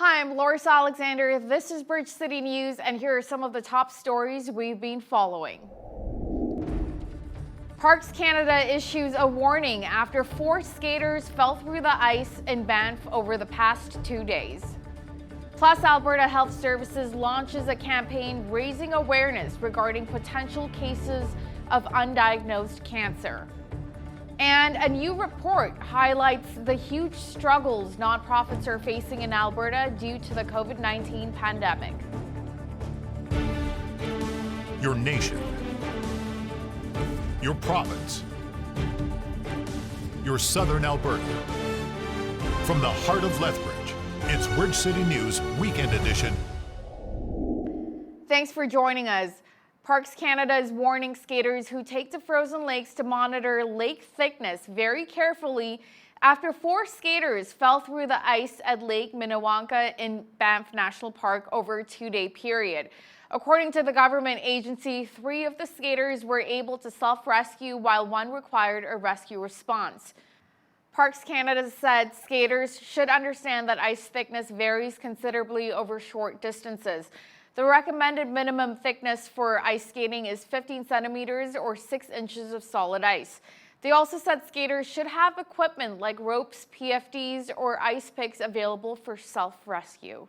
Hi, I'm Loris Alexander. This is Bridge City News, and here are some of the top stories we've been following. Parks Canada issues a warning after 4 skaters fell through the ice in Banff over the past 2 days. Plus, Alberta Health Services launches a campaign raising awareness regarding potential cases of undiagnosed cancer. And a new report highlights the huge struggles nonprofits are facing in Alberta due to the COVID-19 pandemic. Your nation, your province, your southern Alberta. From the heart of Lethbridge, it's Bridge City News Weekend Edition. Thanks for joining us. Parks Canada is warning skaters who take to frozen lakes to monitor lake thickness very carefully after 4 skaters fell through the ice at Lake Minnewanka in Banff National Park over a 2-day period. According to the government agency, 3 of the skaters were able to self-rescue while 1 required a rescue response. Parks Canada said skaters should understand that ice thickness varies considerably over short distances. The recommended minimum thickness for ice skating is 15 centimeters or 6 inches of solid ice. They also said skaters should have equipment like ropes, PFDs, or ice picks available for self-rescue.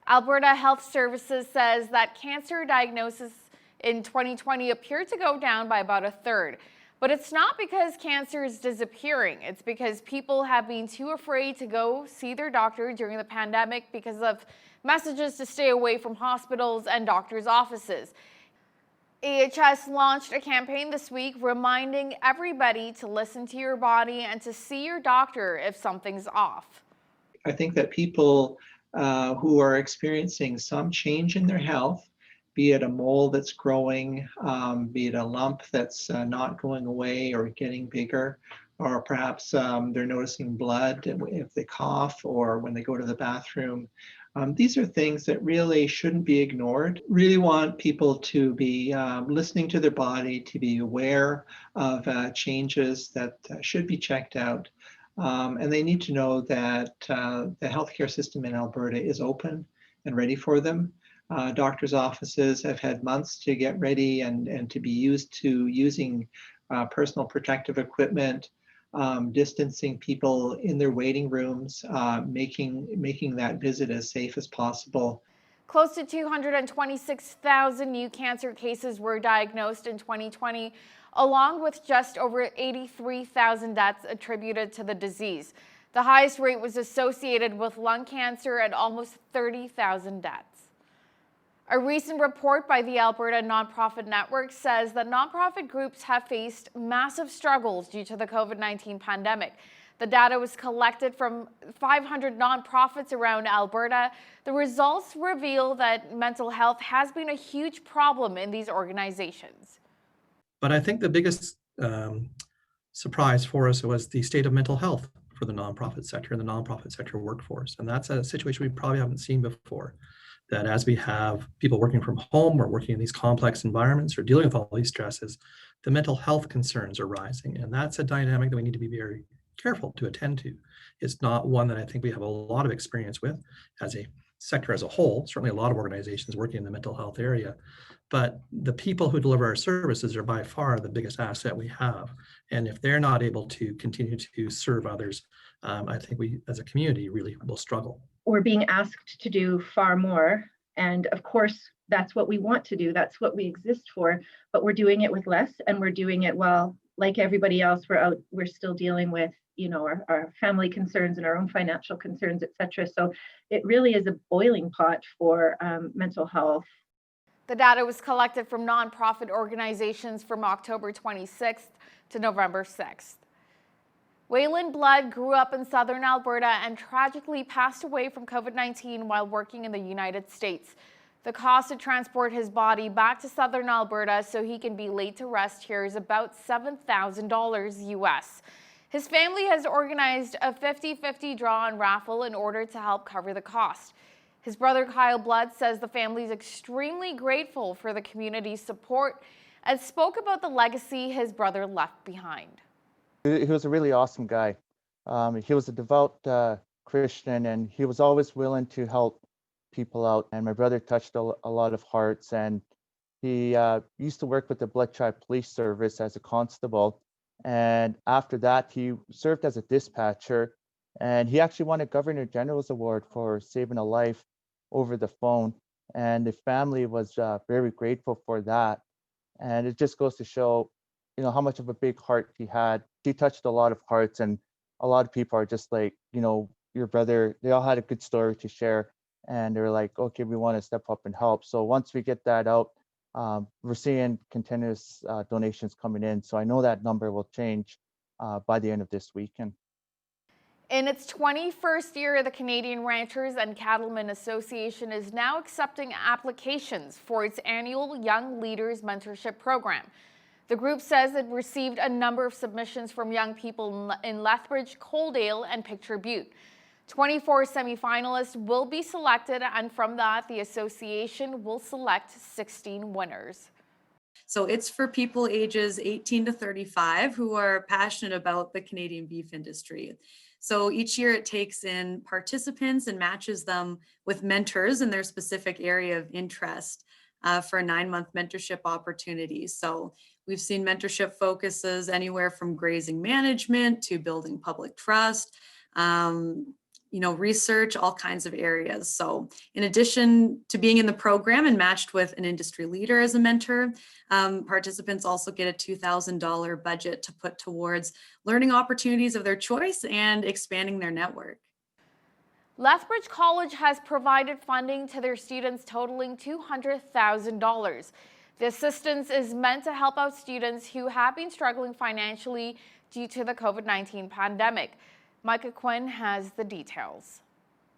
Alberta Health Services says that cancer diagnosis in 2020 appeared to go down by about a third. But it's not because cancer is disappearing. It's because people have been too afraid to go see their doctor during the pandemic because of messages to stay away from hospitals and doctors' offices. AHS launched a campaign this week reminding everybody to listen to your body and to see your doctor if something's off. I think that people who are experiencing some change in their health, be it a mole that's growing, be it a lump that's not going away or getting bigger, or perhaps they're noticing blood if they cough or when they go to the bathroom. These are things that really shouldn't be ignored. Really want people to be listening to their body, to be aware of changes that should be checked out. And they need to know that the healthcare system in Alberta is open and ready for them. Doctors' offices have had months to get ready and to be used to using personal protective equipment, distancing people in their waiting rooms, making that visit as safe as possible. Close to 226,000 new cancer cases were diagnosed in 2020, along with just over 83,000 deaths attributed to the disease. The highest rate was associated with lung cancer at almost 30,000 deaths. A recent report by the Alberta Nonprofit Network says that nonprofit groups have faced massive struggles due to the COVID-19 pandemic. The data was collected from 500 nonprofits around Alberta. The results reveal that mental health has been a huge problem in these organizations. But I think the biggest surprise for us was the state of mental health for the nonprofit sector and the nonprofit sector workforce. And that's a situation we probably haven't seen before. That as we have people working from home or working in these complex environments or dealing with all these stresses, the mental health concerns are rising. And that's a dynamic that we need to be very careful to attend to. It's not one that I think we have a lot of experience with as a sector as a whole, certainly a lot of organizations working in the mental health area. But the people who deliver our services are by far the biggest asset we have. And if they're not able to continue to serve others, I think we as a community really will struggle. We're being asked to do far more. And of course, that's what we want to do. That's what we exist for. But we're doing it with less, and we're doing it well. Like everybody else, we're still dealing with, our family concerns and our own financial concerns, et cetera. So it really is a boiling pot for mental health. The data was collected from nonprofit organizations from October 26th to November 6th. Waylon Blood grew up in southern Alberta and tragically passed away from COVID-19 while working in the United States. The cost to transport his body back to southern Alberta so he can be laid to rest here is about $7,000 US. His family has organized a 50-50 draw and raffle in order to help cover the cost. His brother Kyle Blood says the family is extremely grateful for the community's support and spoke about the legacy his brother left behind. He was a really awesome guy. He was a devout Christian, and he was always willing to help people out. And my brother touched a lot of hearts, and he used to work with the Blood Tribe Police Service as a constable. And after that, he served as a dispatcher, and he actually won a Governor General's Award for saving a life over the phone. And the family was very grateful for that. And it just goes to show, how much of a big heart he had. He touched a lot of hearts, and a lot of people are just like, your brother, they all had a good story to share. And they're like, okay, we want to step up and help. So once we get that out, we're seeing continuous donations coming in. So I know that number will change by the end of this weekend. In its 21st year, the Canadian Ranchers and Cattlemen Association is now accepting applications for its annual Young Leaders Mentorship program. The group says it received a number of submissions from young people in Lethbridge, Coaldale, and Picture Butte. 24 semifinalists will be selected, and from that, the association will select 16 winners. So it's for people ages 18 to 35 who are passionate about the Canadian beef industry. So each year it takes in participants and matches them with mentors in their specific area of interest for a 9-month mentorship opportunity. So we've seen mentorship focuses anywhere from grazing management to building public trust, research, all kinds of areas. So in addition to being in the program and matched with an industry leader as a mentor, participants also get a $2,000 budget to put towards learning opportunities of their choice and expanding their network. Lethbridge College has provided funding to their students totaling $200,000. The assistance is meant to help out students who have been struggling financially due to the COVID-19 pandemic. Micah Quinn has the details.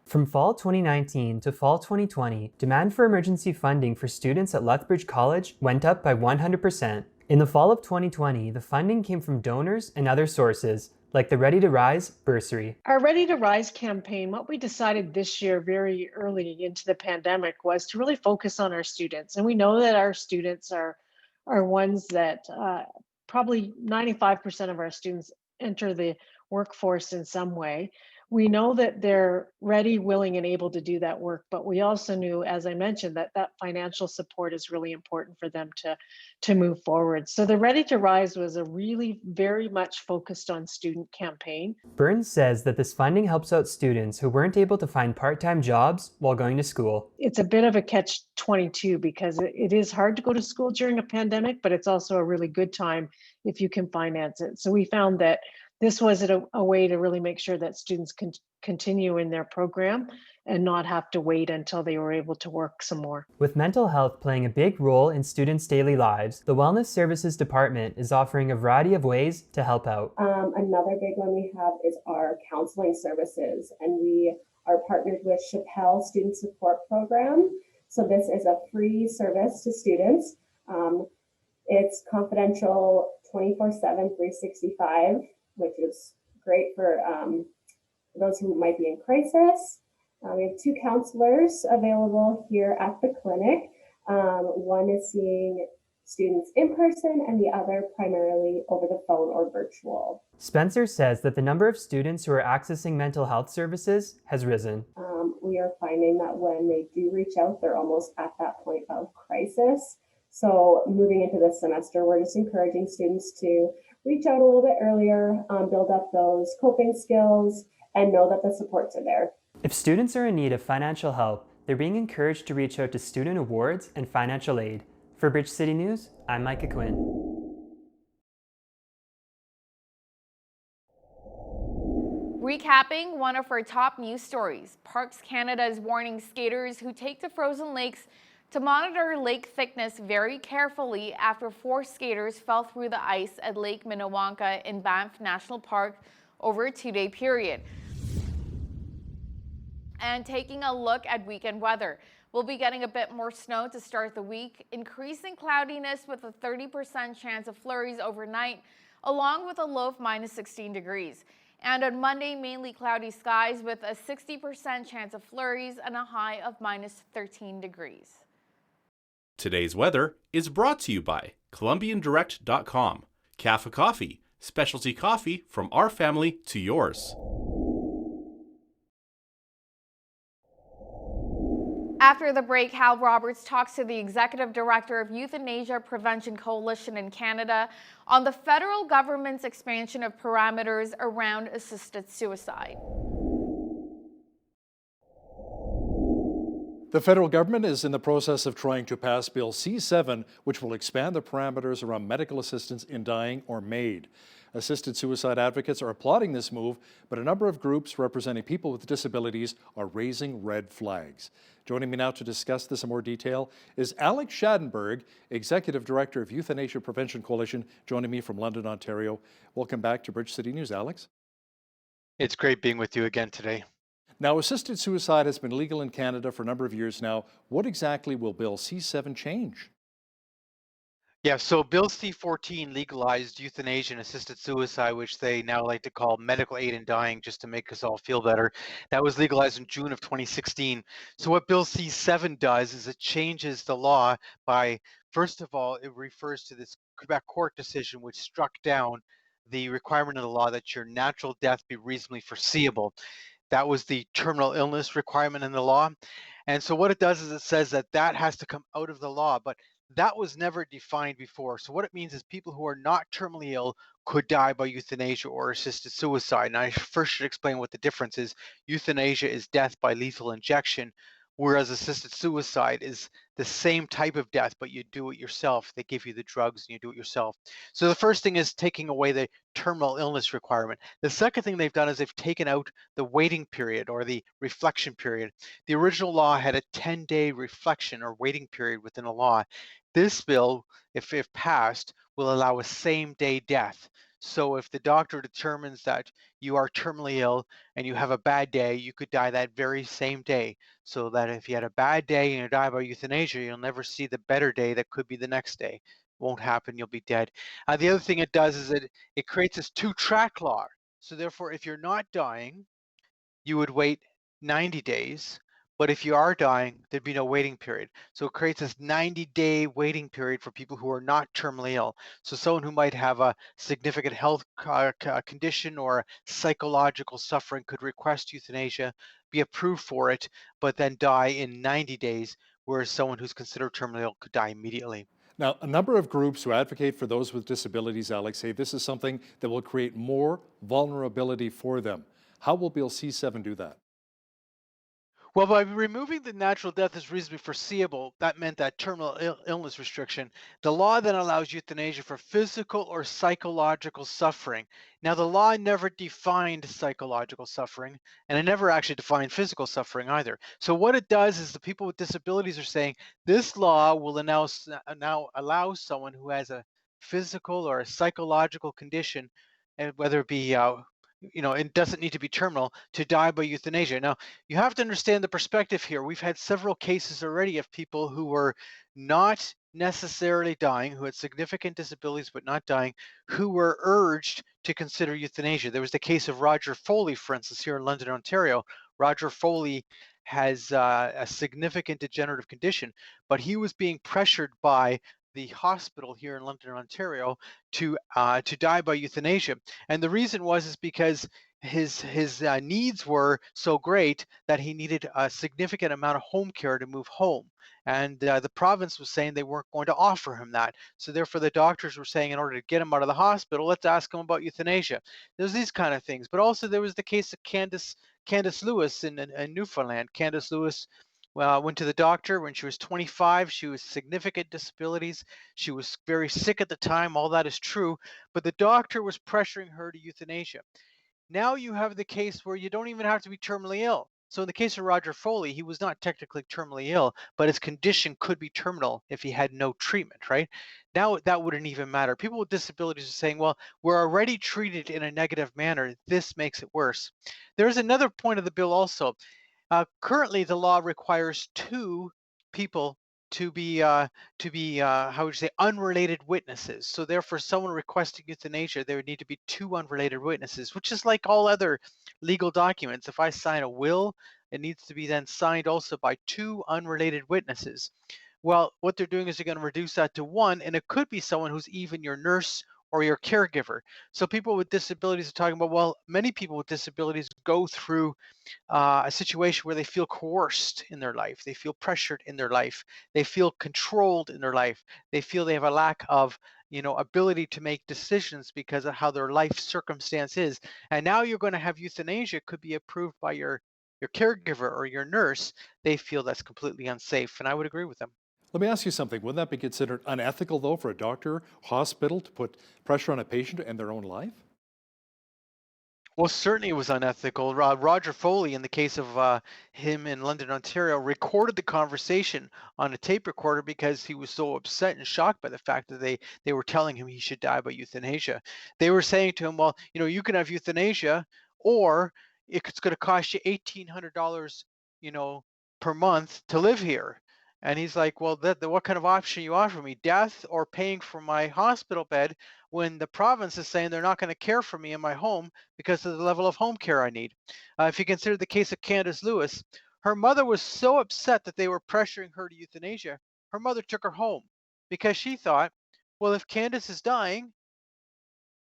From fall 2019 to fall 2020, demand for emergency funding for students at Lethbridge College went up by 100%. In the fall of 2020, the funding came from donors and other sources, like the Ready to Rise bursary. Our Ready to Rise campaign, what we decided this year very early into the pandemic was to really focus on our students. And we know that our students are ones that probably 95% of our students enter the workforce in some way. We know that they're ready, willing, and able to do that work, but we also knew, as I mentioned, that financial support is really important for them to move forward. So the Ready to Rise was a really very much focused on student campaign. Burns says that this funding helps out students who weren't able to find part-time jobs while going to school. It's a bit of a catch-22 because it is hard to go to school during a pandemic, but it's also a really good time if you can finance it. So we found that this was a way to really make sure that students can continue in their program and not have to wait until they were able to work some more. With mental health playing a big role in students' daily lives, the Wellness Services Department is offering a variety of ways to help out. Another big one we have is our counseling services, and we are partnered with Chapelle Student Support Program. So this is a free service to students. It's confidential 24/7, 365. Which is great for those who might be in crisis. We have 2 counselors available here at the clinic. One is seeing students in person and the other primarily over the phone or virtual. Spencer says that the number of students who are accessing mental health services has risen. We are finding that when they do reach out, they're almost at that point of crisis. So moving into this semester, we're just encouraging students to reach out a little bit earlier, build up those coping skills, and know that the supports are there. If students are in need of financial help, they're being encouraged to reach out to student awards and financial aid. For Bridge City News, I'm Micah Quinn. Recapping one of our top news stories, Parks Canada is warning skaters who take to frozen lakes to monitor lake thickness very carefully after 4 skaters fell through the ice at Lake Minnewanka in Banff National Park over a 2-day period. And taking a look at weekend weather, we'll be getting a bit more snow to start the week, increasing cloudiness with a 30% chance of flurries overnight, along with a low of -16 degrees. And on Monday, mainly cloudy skies with a 60% chance of flurries and a high of -13 degrees. Today's weather is brought to you by ColumbianDirect.com. Café Coffee, specialty coffee from our family to yours. After the break, Hal Roberts talks to the Executive Director of Euthanasia Prevention Coalition in Canada on the federal government's expansion of parameters around assisted suicide. The federal government is in the process of trying to pass Bill C-7, which will expand the parameters around medical assistance in dying or MAID. Assisted suicide advocates are applauding this move, but a number of groups representing people with disabilities are raising red flags. Joining me now to discuss this in more detail is Alex Schadenberg, Executive Director of Euthanasia Prevention Coalition, joining me from London, Ontario. Welcome back to Bridge City News, Alex. It's great being with you again today. Now, assisted suicide has been legal in Canada for a number of years now. What exactly will Bill C-7 change? Yeah, so Bill C-14 legalized euthanasia and assisted suicide, which they now like to call medical aid in dying, just to make us all feel better. That was legalized in June of 2016. So what Bill C-7 does is it changes the law by, first of all, it refers to this Quebec court decision, which struck down the requirement of the law that your natural death be reasonably foreseeable. That was the terminal illness requirement in the law. And so what it does is it says that that has to come out of the law, but that was never defined before. So what it means is people who are not terminally ill could die by euthanasia or assisted suicide. And I first should explain what the difference is. Euthanasia is death by lethal injection, whereas assisted suicide is the same type of death, but you do it yourself. They give you the drugs and you do it yourself. So the first thing is taking away the terminal illness requirement. The second thing they've done is they've taken out the waiting period or the reflection period. The original law had a 10-day reflection or waiting period within a law. This bill, if passed, will allow a same-day death. So if the doctor determines that you are terminally ill and you have a bad day, you could die that very same day. So that if you had a bad day and you die by euthanasia, you'll never see the better day that could be the next day. Won't happen, you'll be dead. The other thing it does is it creates this two-track law. So therefore, if you're not dying, you would wait 90 days. But if you are dying, there'd be no waiting period. So it creates this 90-day waiting period for people who are not terminally ill. So someone who might have a significant health condition or psychological suffering could request euthanasia, be approved for it, but then die in 90 days, whereas someone who's considered terminally ill could die immediately. Now, a number of groups who advocate for those with disabilities, Alex, say this is something that will create more vulnerability for them. How will Bill C-7 do that? Well, by removing the natural death as reasonably foreseeable, that meant that terminal illness restriction, the law then allows euthanasia for physical or psychological suffering. Now, the law never defined psychological suffering, and it never actually defined physical suffering either. So what it does is the people with disabilities are saying this law will now allow someone who has a physical or a psychological condition, and whether it be it doesn't need to be terminal, to die by euthanasia. Now, you have to understand the perspective here. We've had several cases already of people who were not necessarily dying, who had significant disabilities but not dying, who were urged to consider euthanasia. There was the case of Roger Foley, for instance, here in London, Ontario. Roger Foley has a significant degenerative condition, but he was being pressured by the hospital here in London, Ontario, to die by euthanasia. And the reason is because his needs were so great that he needed a significant amount of home care to move home. And the province was saying they weren't going to offer him that. So therefore the doctors were saying, in order to get him out of the hospital, let's ask him about euthanasia. There's these kind of things. But also there was the case of Candace Lewis in Newfoundland. Candace Lewis went to the doctor when she was 25. She was significant disabilities. She was very sick at the time. All that is true. But the doctor was pressuring her to euthanasia. Now you have the case where you don't even have to be terminally ill. So in the case of Roger Foley, he was not technically terminally ill, but his condition could be terminal if he had no treatment, right? Now that wouldn't even matter. People with disabilities are saying, well, we're already treated in a negative manner. This makes it worse. There's another point of the bill also. Currently, the law requires two people to be how would you say, unrelated witnesses. So therefore, someone requesting euthanasia, there would need to be two unrelated witnesses, which is like all other legal documents. If I sign a will, it needs to be then signed also by two unrelated witnesses. Well, what they're doing is they're going to reduce that to one, and it could be someone who's even your nurse or your caregiver. So people with disabilities are talking about, well, many people with disabilities go through a situation where they feel coerced in their life, they feel pressured in their life, they feel controlled in their life, they feel they have a lack of ability to make decisions because of how their life circumstance is. And now you're going to have euthanasia could be approved by your caregiver or your nurse. They feel that's completely unsafe, and I would agree with them. Let me ask you something. Wouldn't that be considered unethical, though, for a doctor, hospital to put pressure on a patient to end their own life? Well, certainly it was unethical. Roger Foley, in the case of him in London, Ontario, recorded the conversation on a tape recorder because he was so upset and shocked by the fact that they were telling him he should die by euthanasia. They were saying to him, well, you can have euthanasia, or it's going to cost you $1,800, per month to live here. And he's like, well, what kind of option you offer me, death or paying for my hospital bed, when the province is saying they're not going to care for me in my home because of the level of home care I need. If you consider the case of Candace Lewis, her mother was so upset that they were pressuring her to euthanasia, her mother took her home because she thought, well, if Candace is dying,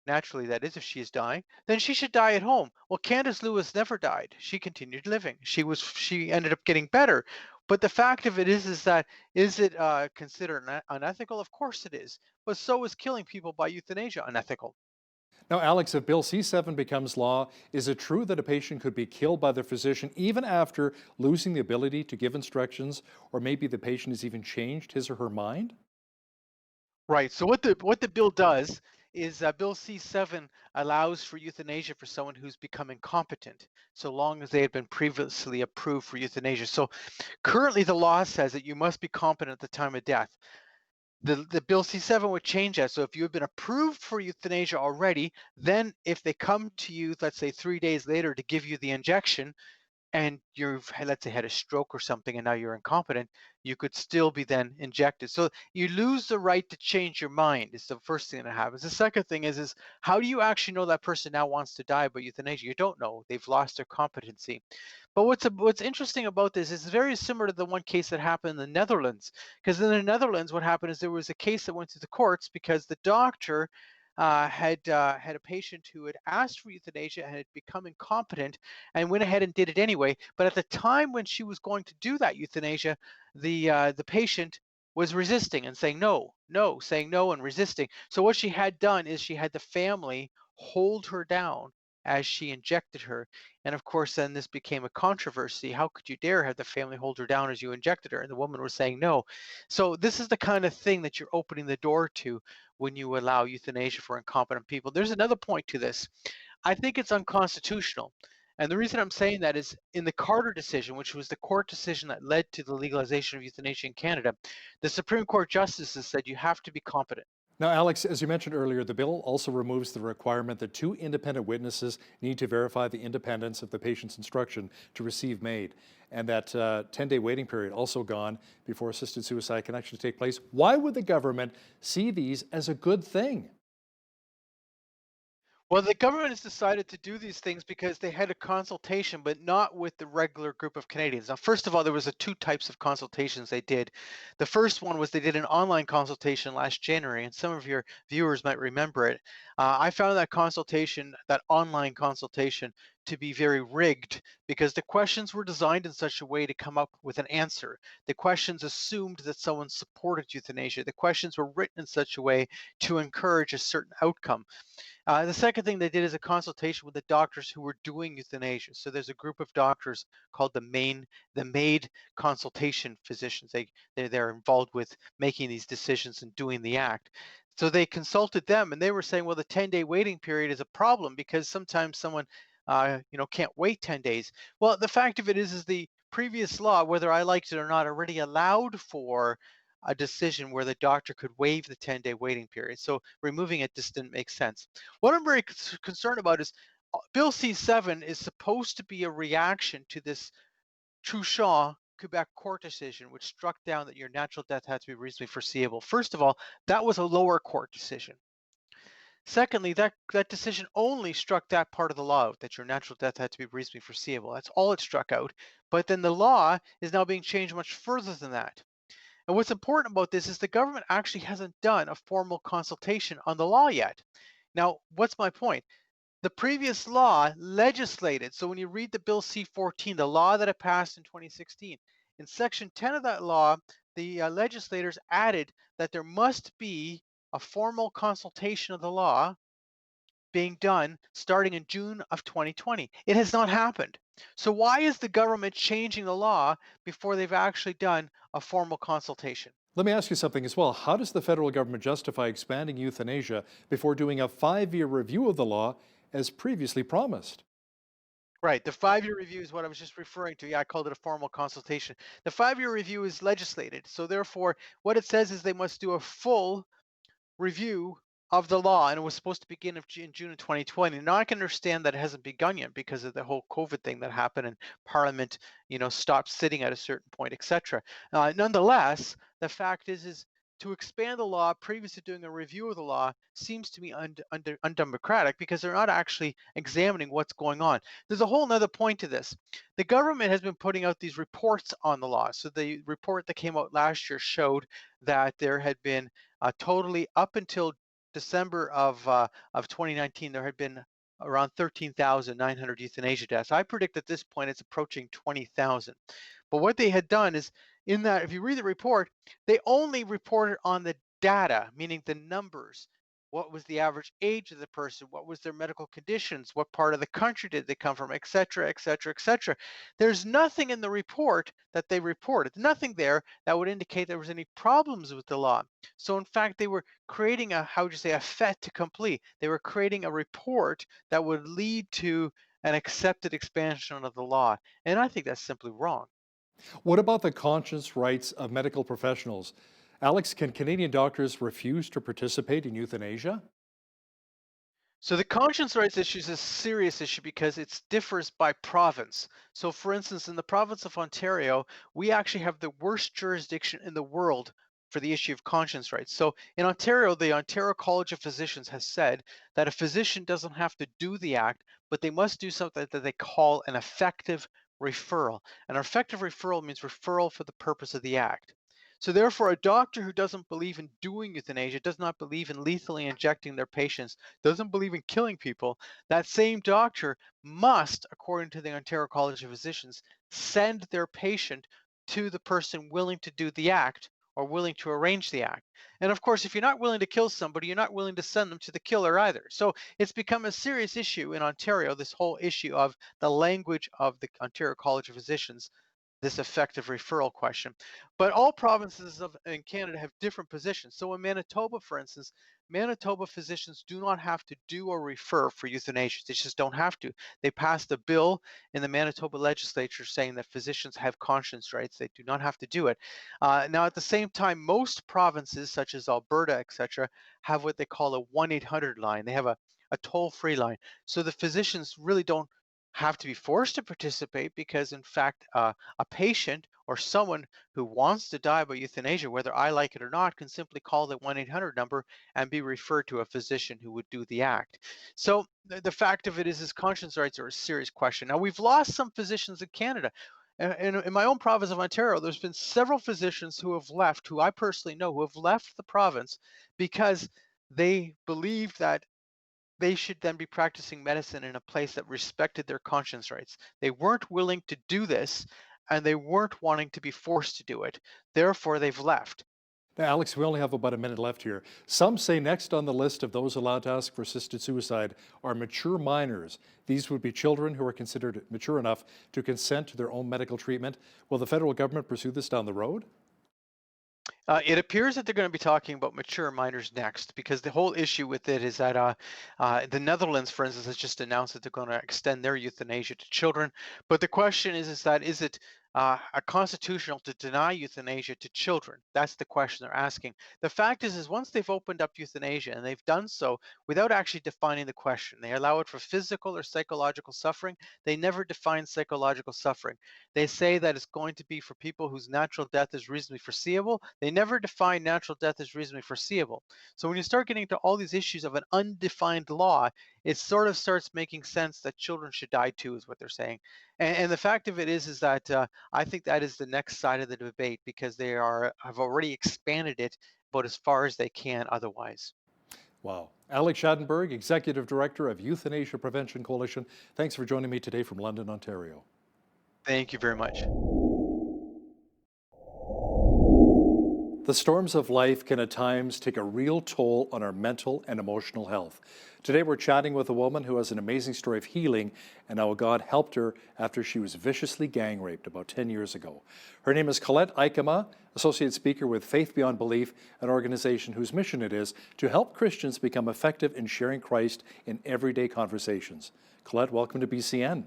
naturally that is if she is dying, then she should die at home. Well, Candace Lewis never died. She continued living. She ended up getting better. But the fact of it is that, is it considered unethical? Of course it is. But so is killing people by euthanasia unethical. Now, Alex, if Bill C-7 becomes law, is it true that a patient could be killed by their physician even after losing the ability to give instructions, or maybe the patient has even changed his or her mind? Right. So what the bill does is Bill C-7 allows for euthanasia for someone who's become incompetent, so long as they had been previously approved for euthanasia. So currently the law says that you must be competent at the time of death. The Bill C-7 would change that. So if you have been approved for euthanasia already, then if they come to you, let's say 3 days later to give you the injection, and you've, let's say, had a stroke or something and now you're incompetent, you could still be then injected. So you lose the right to change your mind is the first thing that happens. The second thing is how do you actually know that person now wants to die by euthanasia? You don't know. They've lost their competency. But what's interesting about this is very similar to the one case that happened in the Netherlands. Because in the Netherlands, what happened is there was a case that went to the courts because the doctor had a patient who had asked for euthanasia and had become incompetent and went ahead and did it anyway. But at the time when she was going to do that euthanasia, the patient was resisting and saying no, no, saying no and resisting. So what she had done is she had the family hold her down as she injected her. And of course, then this became a controversy. How could you dare have the family hold her down as you injected her? And the woman was saying no. So this is the kind of thing that you're opening the door to when you allow euthanasia for incompetent people. There's another point to this. I think it's unconstitutional. And the reason I'm saying that is in the Carter decision, which was the court decision that led to the legalization of euthanasia in Canada, the Supreme Court justices said you have to be competent. Now, Alex, as you mentioned earlier, the bill also removes the requirement that 2 independent witnesses need to verify the independence of the patient's instruction to receive MAID, and that 10-day waiting period also gone before assisted suicide can actually take place. Why would the government see these as a good thing? Well, the government has decided to do these things because they had a consultation, but not with the regular group of Canadians. Now, first of all, there was 2 types of consultations they did. The first one was they did an online consultation last January, and some of your viewers might remember it. I found that consultation, that online consultation, to be very rigged because the questions were designed in such a way to come up with an answer. The questions assumed that someone supported euthanasia. The questions were written in such a way to encourage a certain outcome. The second thing they did is a consultation with the doctors who were doing euthanasia. So there's a group of doctors called the MAID consultation physicians. They're involved with making these decisions and doing the act. So they consulted them, and they were saying, well, the 10-day waiting period is a problem because sometimes someone can't wait 10 days. Well, the fact of it is the previous law, whether I liked it or not, already allowed for a decision where the doctor could waive the 10-day waiting period. So removing it just didn't make sense. What I'm very concerned about is Bill C-7 is supposed to be a reaction to this Truchon Quebec court decision, which struck down that your natural death had to be reasonably foreseeable. First of all, that was a lower court decision. Secondly, that decision only struck that part of the law out, that your natural death had to be reasonably foreseeable. That's all it struck out. But then the law is now being changed much further than that. And what's important about this is the government actually hasn't done a formal consultation on the law yet. Now, what's my point? The previous law legislated, so when you read the Bill C-14, the law that it passed in 2016, in Section 10 of that law, the legislators added that there must be a formal consultation of the law being done starting in June of 2020. It has not happened. So why is the government changing the law before they've actually done a formal consultation? Let me ask you something as well. How does the federal government justify expanding euthanasia before doing a 5-year review of the law as previously promised? Right, the 5-year review is what I was just referring to. Yeah, I called it a formal consultation. The 5-year review is legislated. So therefore, what it says is they must do a full review of the law, and it was supposed to begin in June of 2020. Now I can understand that it hasn't begun yet because of the whole COVID thing that happened and Parliament, stopped sitting at a certain point, etc. Nonetheless, the fact is to expand the law previous to doing a review of the law seems to me undemocratic because they're not actually examining what's going on. There's a whole nother point to this. The government has been putting out these reports on the law. So the report that came out last year showed that there had been totally up until December of 2019, there had been around 13,900 euthanasia deaths. I predict at this point it's approaching 20,000. But what they had done is, in that, if you read the report, they only reported on the data, meaning the numbers. What was the average age of the person? What was their medical conditions? What part of the country did they come from, et cetera, et cetera, et cetera. There's nothing in the report that they reported, nothing there that would indicate there was any problems with the law. So in fact, they were creating a fait accompli. They were creating a report that would lead to an accepted expansion of the law. And I think that's simply wrong. What about the conscience rights of medical professionals? Alex, can Canadian doctors refuse to participate in euthanasia? So the conscience rights issue is a serious issue because it differs by province. So for instance, in the province of Ontario, we actually have the worst jurisdiction in the world for the issue of conscience rights. So in Ontario, the Ontario College of Physicians has said that a physician doesn't have to do the act, but they must do something that they call an effective referral. An effective referral means referral for the purpose of the act. So therefore, a doctor who doesn't believe in doing euthanasia, does not believe in lethally injecting their patients, doesn't believe in killing people, that same doctor must, according to the Ontario College of Physicians, send their patient to the person willing to do the act or willing to arrange the act. And of course, if you're not willing to kill somebody, you're not willing to send them to the killer either. So it's become a serious issue in Ontario, this whole issue of the language of the Ontario College of Physicians, this effective referral question. But all provinces in Canada have different positions. So in Manitoba, for instance, Manitoba physicians do not have to do or refer for euthanasia. They just don't have to. They passed a bill in the Manitoba legislature saying that physicians have conscience rights. They do not have to do it. Now, at the same time, most provinces, such as Alberta, etc., have what they call a 1-800 line. They have a toll-free line. So the physicians really don't have to be forced to participate because, in fact, a patient or someone who wants to die by euthanasia, whether I like it or not, can simply call the 1-800 number and be referred to a physician who would do the act. So the fact of it is conscience rights are a serious question. Now, we've lost some physicians in Canada. In my own province of Ontario, there's been several physicians who have left, who I personally know, who have left the province because they believe that they should then be practicing medicine in a place that respected their conscience rights. They weren't willing to do this, and they weren't wanting to be forced to do it. Therefore, they've left. Now, Alex, we only have about a minute left here. Some say next on the list of those allowed to ask for assisted suicide are mature minors. These would be children who are considered mature enough to consent to their own medical treatment. Will the federal government pursue this down the road? It appears that they're going to be talking about mature minors next, because the whole issue with it is that the Netherlands, for instance, has just announced that they're going to extend their euthanasia to children. But the question is it constitutional to deny euthanasia to children? That's the question they're asking. The fact is once they've opened up euthanasia, and they've done so without actually defining the question, they allow it for physical or psychological suffering. They never define psychological suffering. They say that it's going to be for people whose natural death is reasonably foreseeable. They never define natural death as reasonably foreseeable. So when you start getting into all these issues of an undefined law, it sort of starts making sense that children should die too, is what they're saying. And the fact of it is that I think that is the next side of the debate, because they have already expanded it about as far as they can otherwise. Wow. Alex Schadenberg, Executive Director of Euthanasia Prevention Coalition, thanks for joining me today from London, Ontario. Thank you very much. The storms of life can at times take a real toll on our mental and emotional health. Today we're chatting with a woman who has an amazing story of healing and how God helped her after she was viciously gang raped about 10 years ago. Her name is Colette Aikema, Associate Speaker with Faith Beyond Belief, an organization whose mission it is to help Christians become effective in sharing Christ in everyday conversations. Colette, welcome to BCN.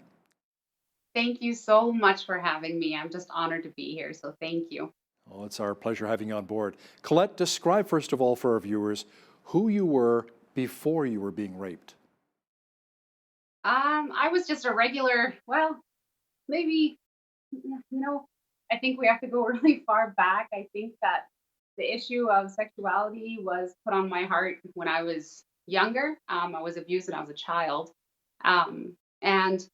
Thank you so much for having me. I'm just honored to be here, so thank you. Oh, it's our pleasure having you on board. Colette, describe first of all for our viewers who you were before you were being raped. I was just a regular, well, maybe, I think we have to go really far back. I think that the issue of sexuality was put on my heart when I was younger. I was abused when I was a child. And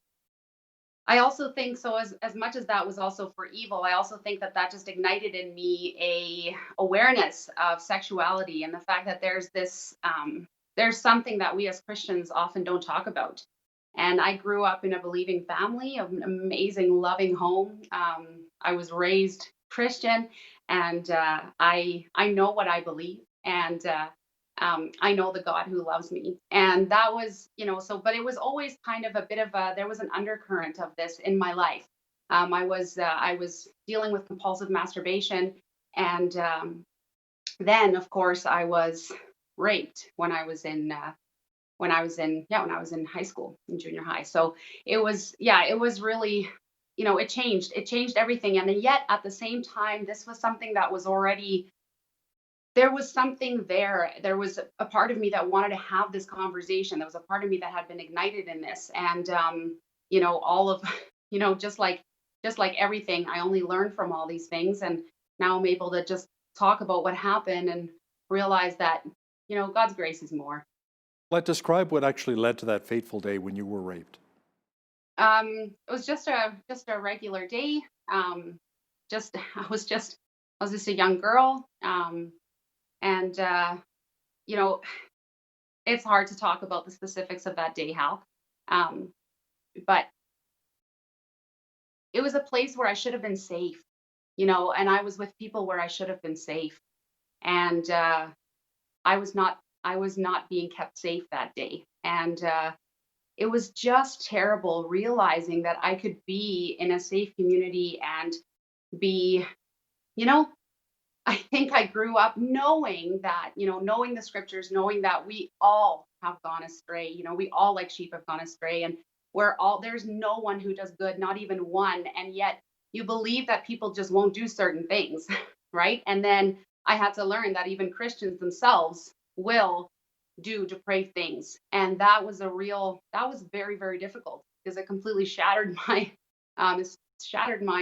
I also think so, as much as that was also for evil, I also think that that just ignited in me a awareness of sexuality and the fact that there's this there's something that we as Christians often don't talk about. And I grew up in a believing family, an amazing, loving home. I was raised Christian, and I know what I believe, and I know the God who loves me. And that was, but it was always kind of a bit of there was an undercurrent of this in my life. I was dealing with compulsive masturbation, and then of course I was raped when I was in high school, in junior high. So it was really, it changed everything. And yet at the same time, this was something that was already, there was something there. There was a part of me that wanted to have this conversation. There was a part of me that had been ignited in this. And, all of, just like everything, I only learned from all these things. And now I'm able to just talk about what happened and realize that, God's grace is more. Let's describe what actually led to that fateful day when you were raped. It was just a regular day. I was just a young girl. And it's hard to talk about the specifics of that day, Hal. But it was a place where I should have been safe, and I was with people where I should have been safe. And I was not being kept safe that day. And it was just terrible realizing that I could be in a safe community and be, I think I grew up knowing that, knowing the scriptures, knowing that we all have gone astray. We all like sheep have gone astray, and there's no one who does good, not even one. And yet you believe that people just won't do certain things, right? And then I had to learn that even Christians themselves will do depraved things. And that was very, very difficult, because it completely shattered my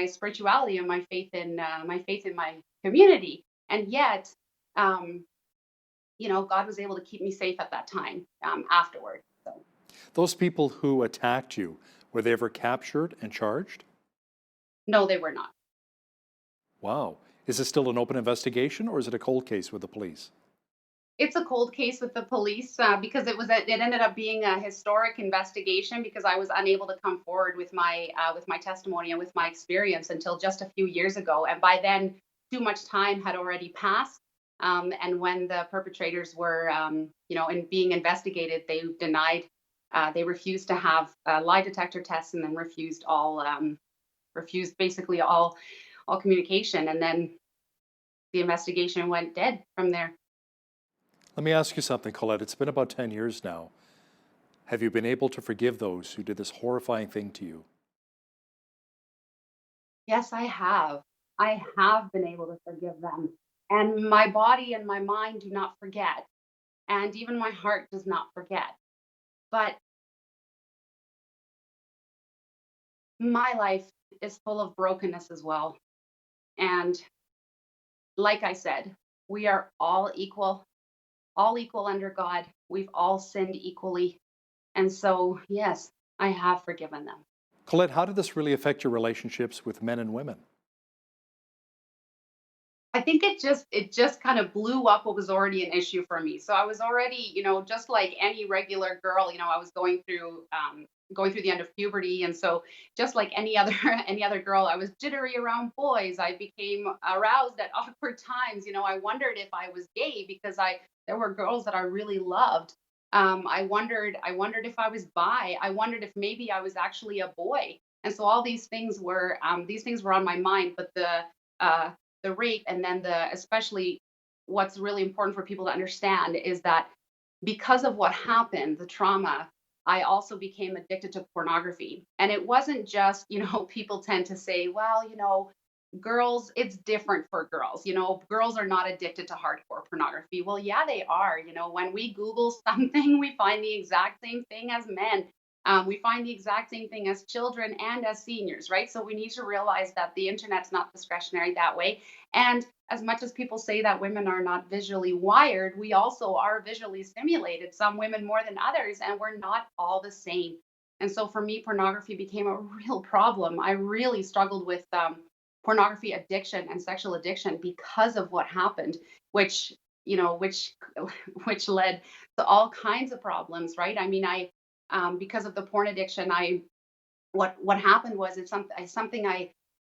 spirituality and my faith in my community. And yet, God was able to keep me safe at that time afterward. So. Those people who attacked you, were they ever captured and charged? No, they were not. Wow. Is it still an open investigation, or is it a cold case with the police? It's a cold case with the police because it ended up being a historic investigation, because I was unable to come forward with my testimony and with my experience until just a few years ago. And by then, too much time had already passed. And when the perpetrators were, in being investigated, they denied, they refused to have lie detector tests, and then refused basically all communication. And then the investigation went dead from there. Let me ask you something, Colette. It's been about 10 years now. Have you been able to forgive those who did this horrifying thing to you? Yes, I have. I have been able to forgive them. And my body and my mind do not forget. And even my heart does not forget. But my life is full of brokenness as well. And like I said, we are all equal under God. We've all sinned equally. And so, yes, I have forgiven them. Colette, how did this really affect your relationships with men and women? I think it just kind of blew up what was already an issue for me. So I was already, just like any regular girl, I was going through the end of puberty, and so just like any other any other girl, I was jittery around boys. I became aroused at awkward times. I wondered if I was gay because I there were girls that I really loved. I wondered if I was bi. I wondered if maybe I was actually a boy. And so all these things were on my mind. But uh, the rape, and then the especially what's really important for people to understand is that because of what happened, the trauma, I also became addicted to pornography. And it wasn't just, people tend to say, well, girls, it's different for girls. Girls are not addicted to hardcore pornography. Well, yeah, they are. When we Google something, we find the exact same thing as men. We find the exact same thing as children and as seniors, right? So we need to realize that the internet's not discretionary that way. And as much as people say that women are not visually wired, we also are visually stimulated, some women more than others, and we're not all the same. And so for me, pornography became a real problem. I really struggled with pornography addiction and sexual addiction because of what happened, which which led to all kinds of problems, right? I mean, because of the porn addiction, what happened was it's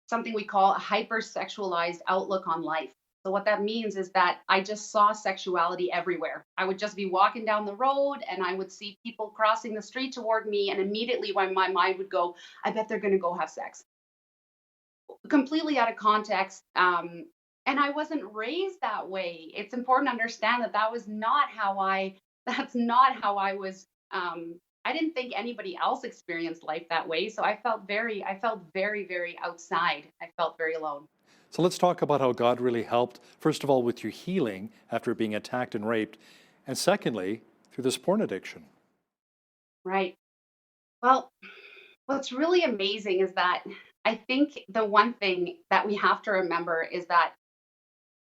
something we call a hyper-sexualized outlook on life. So what that means is that I just saw sexuality everywhere. I would just be walking down the road and I would see people crossing the street toward me, and immediately when my mind would go, I bet they're going to go have sex. Completely out of context. And I wasn't raised that way. It's important to understand that that's not how I was. I didn't think anybody else experienced life that way. So I felt very, very outside. I felt very alone. So let's talk about how God really helped, first of all, with your healing after being attacked and raped, and secondly, through this porn addiction. Right. Well, what's really amazing is that I think the one thing that we have to remember is that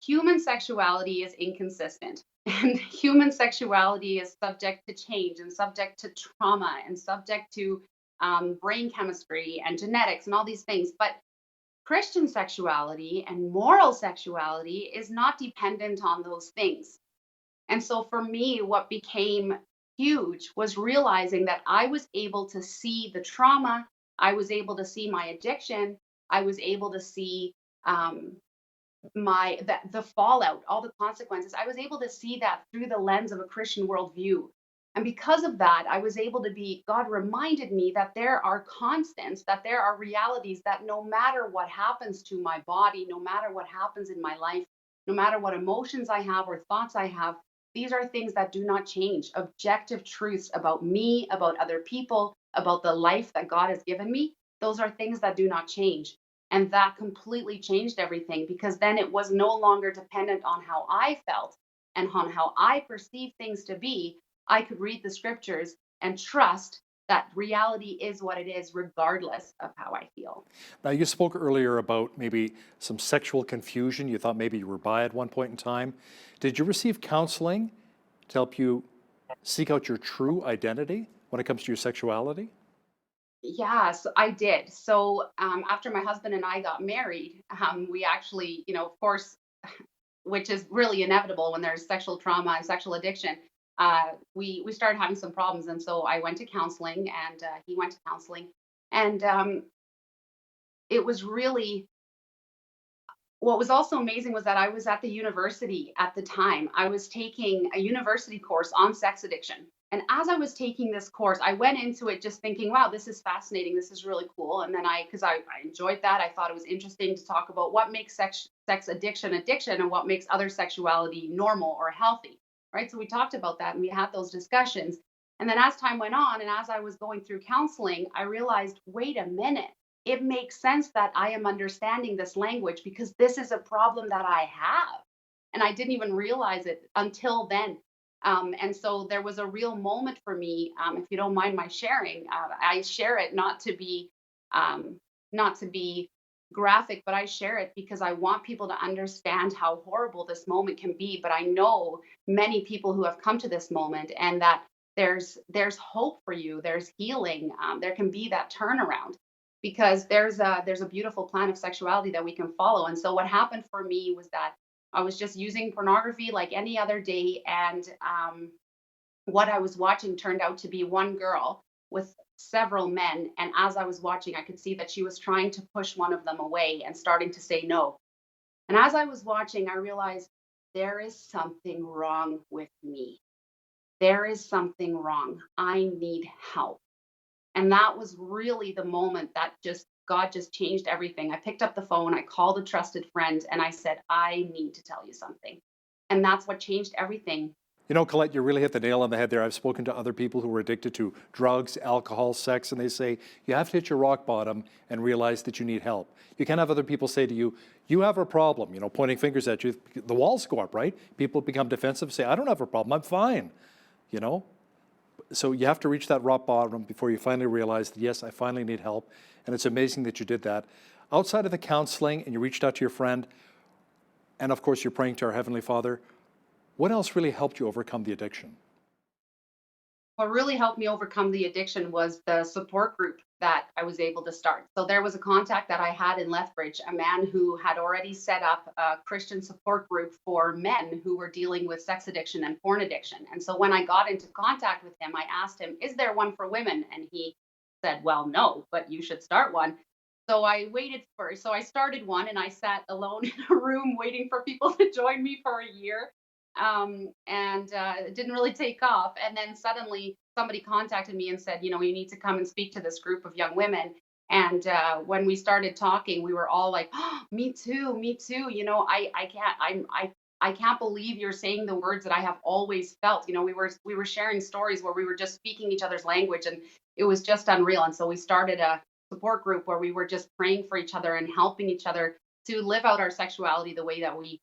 human sexuality is inconsistent, and human sexuality is subject to change and subject to trauma and subject to brain chemistry and genetics and all these things. But Christian sexuality and moral sexuality is not dependent on those things. And so for me, what became huge was realizing that I was able to see the trauma, I was able to see my addiction, I was able to see the fallout, all the consequences. I was able to see that through the lens of a Christian worldview. And because of that, I was able to God reminded me that there are constants, that there are realities, that no matter what happens to my body, no matter what happens in my life, no matter what emotions I have or thoughts I have, these are things that do not change. Objective truths about me, about other people, about the life that God has given me, those are things that do not change. And that completely changed everything, because then it was no longer dependent on how I felt and on how I perceived things to be. I could read the scriptures and trust that reality is what it is, regardless of how I feel. Now, you spoke earlier about maybe some sexual confusion. You thought maybe you were bi at one point in time. Did you receive counseling to help you seek out your true identity when it comes to your sexuality? Yes, I did. So after my husband and I got married, we actually, of course, which is really inevitable when there's sexual trauma and sexual addiction, we started having some problems. And so I went to counseling, and he went to counseling. And it was really, what was also amazing was that I was at the university at the time. I was taking a university course on sex addiction. And as I was taking this course, I went into it just thinking, wow, this is fascinating. This is really cool. And then because I enjoyed that, I thought it was interesting to talk about what makes sex addiction and what makes other sexuality normal or healthy, right? So we talked about that and we had those discussions. And then as time went on and as I was going through counseling, I realized, wait a minute, it makes sense that I am understanding this language because this is a problem that I have. And I didn't even realize it until then. And so there was a real moment for me, if you don't mind my sharing. I share it not to be graphic, but I share it because I want people to understand how horrible this moment can be. But I know many people who have come to this moment, and that there's hope for you, there's healing, there can be that turnaround because there's a beautiful plan of sexuality that we can follow. And so what happened for me was that I was just using pornography like any other day, and what I was watching turned out to be one girl with several men. And as I was watching, I could see that she was trying to push one of them away and starting to say no. And as I was watching, I realized there is something wrong with me. There is something wrong. I need help. And that was really the moment that just God just changed everything. I picked up the phone, I called a trusted friend, and I said, I need to tell you something. And that's what changed everything. You know, Colette, you really hit the nail on the head there. I've spoken to other people who are addicted to drugs, alcohol, sex, and they say, you have to hit your rock bottom and realize that you need help. You can't have other people say to you, you have a problem, you know, pointing fingers at you. The walls go up, right? People become defensive, say, I don't have a problem, I'm fine, you know? So you have to reach that rock bottom before you finally realize that, yes, I finally need help. And it's amazing that you did that. Outside of the counseling, and you reached out to your friend, and of course you're praying to our Heavenly Father, what else really helped you overcome the addiction? What really helped me overcome the addiction was the support group that I was able to start. So there was a contact that I had in Lethbridge, a man who had already set up a Christian support group for men who were dealing with sex addiction and porn addiction. And so when I got into contact with him, I asked him, is there one for women? And he said, well, no, but you should start one. So I started one, and I sat alone in a room waiting for people to join me for a year. It didn't really take off. And then suddenly somebody contacted me and said, you know, you need to come and speak to this group of young women. And when we started talking, we were all like, oh, me too. You know, I can't believe you're saying the words that I have always felt. You know, we were sharing stories where we were just speaking each other's language, and it was just unreal. And so we started a support group where we were just praying for each other and helping each other to live out our sexuality the way that we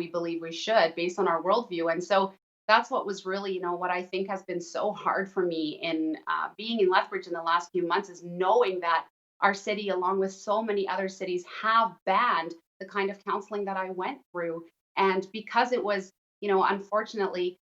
believe we should, based on our worldview. And so that's what was really, you know, what I think has been so hard for me in being in Lethbridge in the last few months, is knowing that our city, along with so many other cities, have banned the kind of counseling that I went through. And because it was, you know, unfortunately,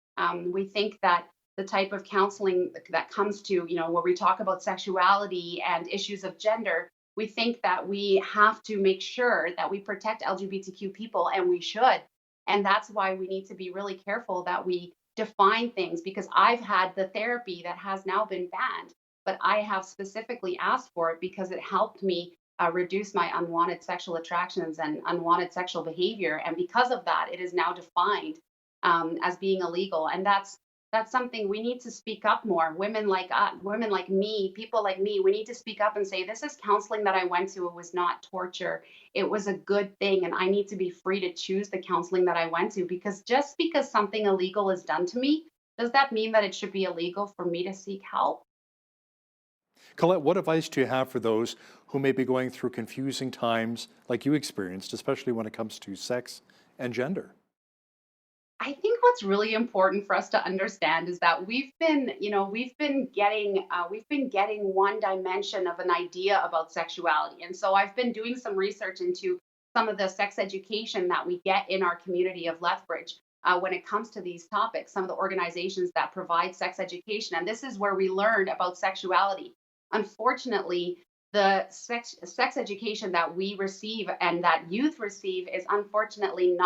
we think that the type of counseling that comes to, you know, where we talk about sexuality and issues of gender, we think that we have to make sure that we protect LGBTQ people, and we should. And that's why we need to be really careful that we define things, because I've had the therapy that has now been banned, but I have specifically asked for it because it helped me reduce my unwanted sexual attractions and unwanted sexual behavior. And because of that, it is now defined as being illegal. And that's something we need to speak up more. Women like me, people like me, we need to speak up and say, this is counseling that I went to. It was not torture. It was a good thing. And I need to be free to choose the counseling that I went to, because just because something illegal is done to me, does that mean that it should be illegal for me to seek help? Colette, what advice do you have for those who may be going through confusing times like you experienced, especially when it comes to sex and gender? I think what's really important for us to understand is that we've been getting one dimension of an idea about sexuality. And so I've been doing some research into some of the sex education that we get in our community of Lethbridge when it comes to these topics, some of the organizations that provide sex education. And this is where we learned about sexuality. Unfortunately, the sex education that we receive and that youth receive is unfortunately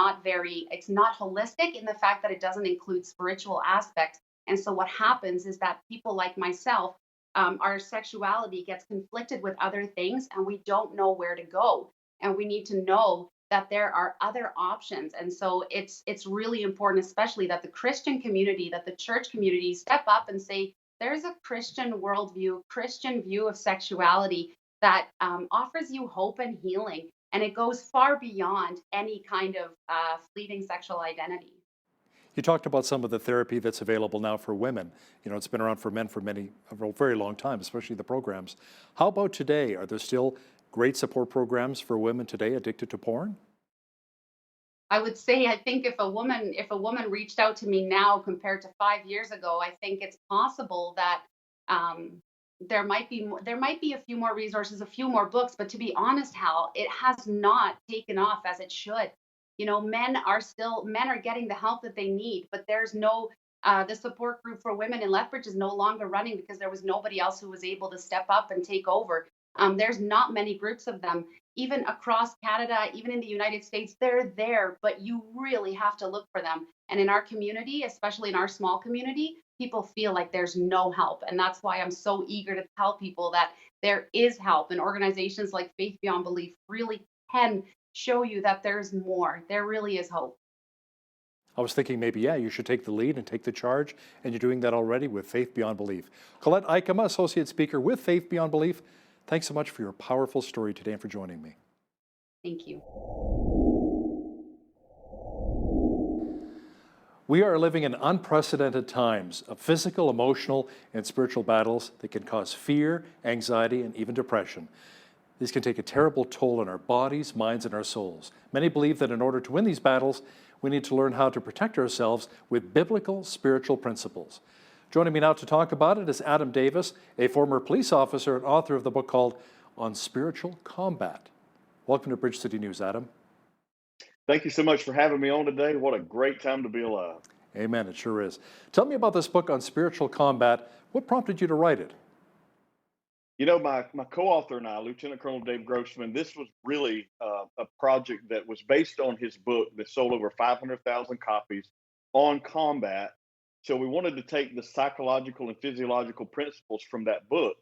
it's not holistic in the fact that it doesn't include spiritual aspects. And so what happens is that people like myself, our sexuality gets conflicted with other things, and we don't know where to go. And we need to know that there are other options. And so it's really important, especially that the Christian community, that the church community step up and say, there's a Christian worldview, Christian view of sexuality that offers you hope and healing. And it goes far beyond any kind of fleeting sexual identity. You talked about some of the therapy that's available now for women. You know, it's been around for men for a very long time, especially the programs. How about today? Are there still great support programs for women today addicted to porn? I would say, I think if a woman reached out to me now compared to 5 years ago, I think it's possible that there might be a few more resources, a few more books. But to be honest, Hal, it has not taken off as it should. You know, men are getting the help that they need, but there's no The support group for women in Lethbridge is no longer running because there was nobody else who was able to step up and take over. There's not many groups of them, even across Canada, even in the United States. They're there, but you really have to look for them. And in our community, especially in our small community, people feel like there's no help. And that's why I'm so eager to tell people that there is help. And organizations like Faith Beyond Belief really can show you that there's more. There really is hope. I was thinking maybe, yeah, you should take the lead and take the charge, and you're doing that already with Faith Beyond Belief. Colette Ikema, Associate Speaker with Faith Beyond Belief, thanks so much for your powerful story today and for joining me. Thank you. We are living in unprecedented times of physical, emotional, and spiritual battles that can cause fear, anxiety, and even depression. These can take a terrible toll on our bodies, minds, and our souls. Many believe that in order to win these battles, we need to learn how to protect ourselves with biblical spiritual principles. Joining me now to talk about it is Adam Davis, a former police officer and author of the book called On Spiritual Combat. Welcome to Bridge City News, Adam. Thank you so much for having me on today. What a great time to be alive. Amen, it sure is. Tell me about this book on spiritual combat. What prompted you to write it? You know, my co-author and I, Lieutenant Colonel Dave Grossman, this was really a project that was based on his book that sold over 500,000 copies on combat. So we wanted to take the psychological and physiological principles from that book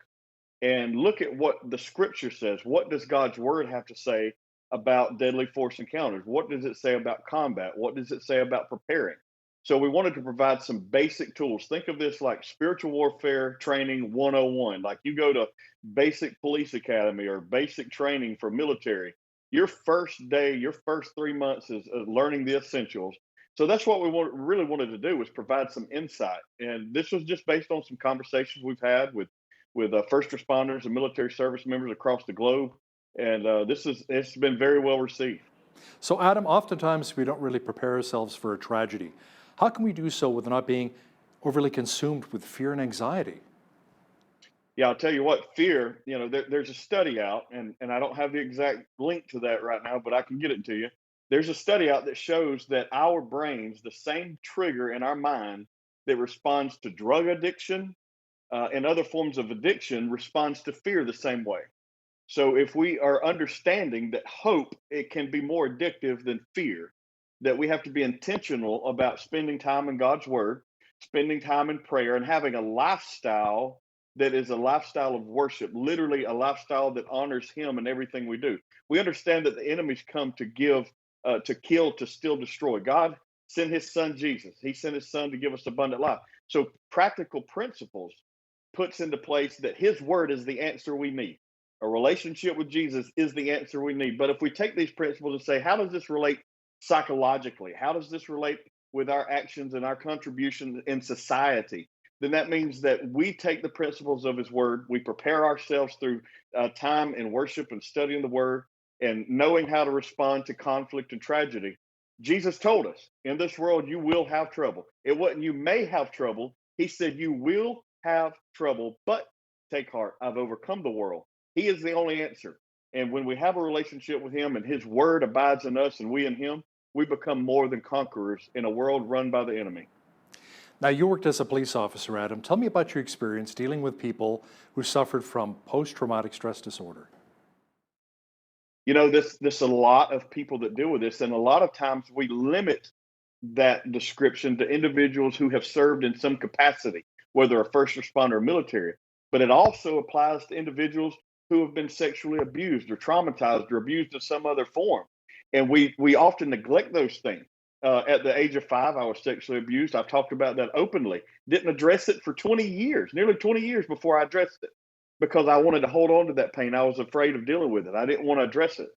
and look at what the scripture says. What does God's word have to say about deadly force encounters? What does it say about combat? What does it say about preparing? So we wanted to provide some basic tools. Think of this like spiritual warfare training 101. Like you go to basic police academy or basic training for military. Your first day, your first 3 months is learning the essentials. So that's what we really wanted to do, was provide some insight. And this was just based on some conversations we've had with first responders and military service members across the globe. And it's been very well received. So Adam, oftentimes we don't really prepare ourselves for a tragedy. How can we do so with not being overly consumed with fear and anxiety? Yeah, I'll tell you what, fear, you know, there's a study out, and I don't have the exact link to that right now, but I can get it to you. There's a study out that shows that our brains, the same trigger in our mind that responds to drug addiction and other forms of addiction, responds to fear the same way. So if we are understanding that hope, it can be more addictive than fear, that we have to be intentional about spending time in God's word, spending time in prayer, and having a lifestyle that is a lifestyle of worship, literally a lifestyle that honors him in everything we do. We understand that the enemies come to give, to kill, to steal, destroy. God sent his son Jesus. He sent his son to give us abundant life. So practical principles puts into place that his word is the answer we need. A relationship with Jesus is the answer we need. But if we take these principles and say, how does this relate psychologically? How does this relate with our actions and our contribution in society? Then that means that we take the principles of his word, we prepare ourselves through time in worship and studying the word and knowing how to respond to conflict and tragedy. Jesus told us, in this world, you will have trouble. It wasn't you may have trouble. He said, you will have trouble, but take heart. I've overcome the world. He is the only answer. And when we have a relationship with him and his word abides in us and we in him, we become more than conquerors in a world run by the enemy. Now, you worked as a police officer, Adam. Tell me about your experience dealing with people who suffered from post-traumatic stress disorder. You know, there's a lot of people that deal with this, and a lot of times we limit that description to individuals who have served in some capacity, whether a first responder or military. But it also applies to individuals who have been sexually abused or traumatized or abused in some other form. And we often neglect those things. At the age of 5, I was sexually abused. I've talked about that openly. Didn't address it for 20 years, nearly 20 years before I addressed it, because I wanted to hold on to that pain. I was afraid of dealing with it. I didn't want to address it.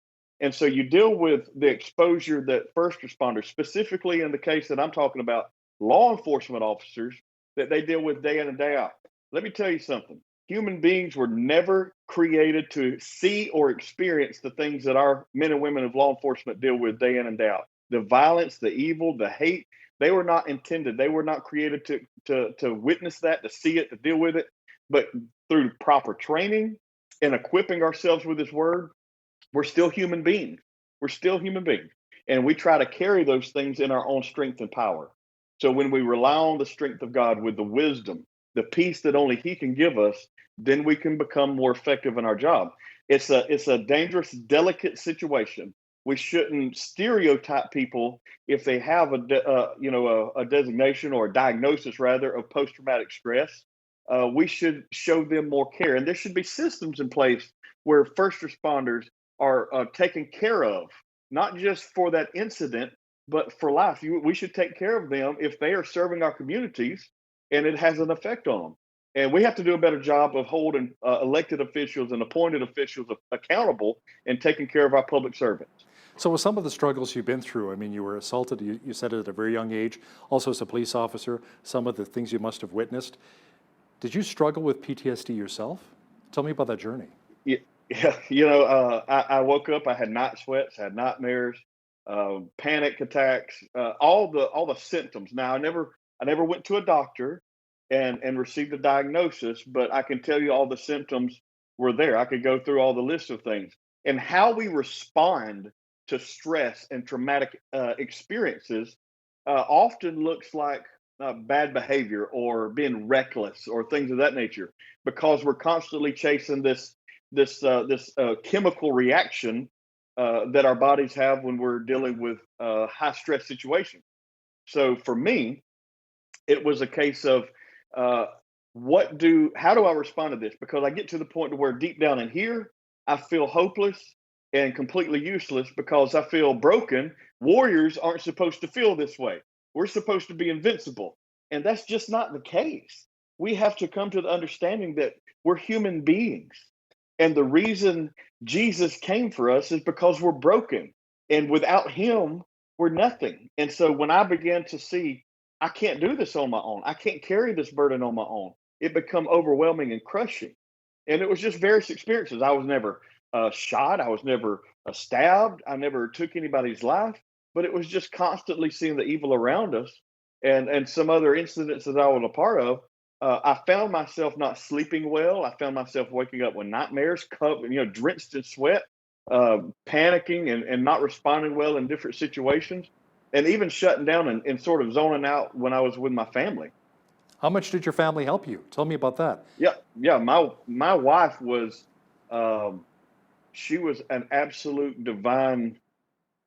And so you deal with the exposure that first responders, specifically in the case that I'm talking about, law enforcement officers, that they deal with day in and day out. Let me tell you something. Human beings were never created to see or experience the things that our men and women of law enforcement deal with day in and day out. The violence, the evil, the hate, they were not intended. They were not created to witness that, to see it, to deal with it. But through proper training and equipping ourselves with his word, we're still human beings. We're still human beings. And we try to carry those things in our own strength and power. So when we rely on the strength of God with the wisdom, the peace that only He can give us, then we can become more effective in our job. It's a dangerous, delicate situation. We shouldn't stereotype people if they have a designation or a diagnosis rather of post-traumatic stress. We should show them more care, and there should be systems in place where first responders are taken care of, not just for that incident, but for life. We should take care of them if they are serving our communities and it has an effect on them. And we have to do a better job of holding elected officials and appointed officials accountable and taking care of our public servants. So with some of the struggles you've been through, I mean, you were assaulted, you said it at a very young age, also as a police officer, some of the things you must have witnessed. Did you struggle with PTSD yourself? Tell me about that journey. Yeah, I woke up, I had night sweats, had nightmares, panic attacks, all the symptoms. Now, I never went to a doctor and received a diagnosis, but I can tell you all the symptoms were there. I could go through all the list of things. And how we respond to stress and traumatic experiences often looks like bad behavior or being reckless or things of that nature, because we're constantly chasing this chemical reaction that our bodies have when we're dealing with high stress situations. So for me, it was a case of how do I respond to this? Because I get to the point to where deep down in here, I feel hopeless and completely useless because I feel broken. Warriors aren't supposed to feel this way. We're supposed to be invincible. And that's just not the case. We have to come to the understanding that we're human beings. And the reason Jesus came for us is because we're broken. And without Him, we're nothing. And so when I began to see, I can't do this on my own, I can't carry this burden on my own, it became overwhelming and crushing. And it was just various experiences. I was never shot. I was never stabbed. I never took anybody's life. But it was just constantly seeing the evil around us, and some other incidents that I was a part of. I found myself not sleeping well. I found myself waking up with nightmares, drenched in sweat, panicking and not responding well in different situations, and even shutting down and sort of zoning out when I was with my family. How much did your family help you? Tell me about that. Yeah. My wife was, she was an absolute divine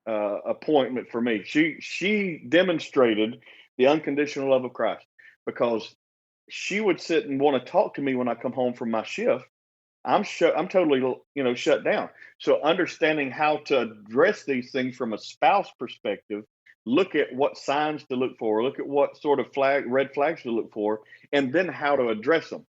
appointment for me. She demonstrated the unconditional love of Christ, because she would sit and want to talk to me when I come home from my shift. I'm totally shut down. So understanding how to address these things from a spouse perspective, look at what signs to look for, look at what sort of red flags to look for, and then how to address them.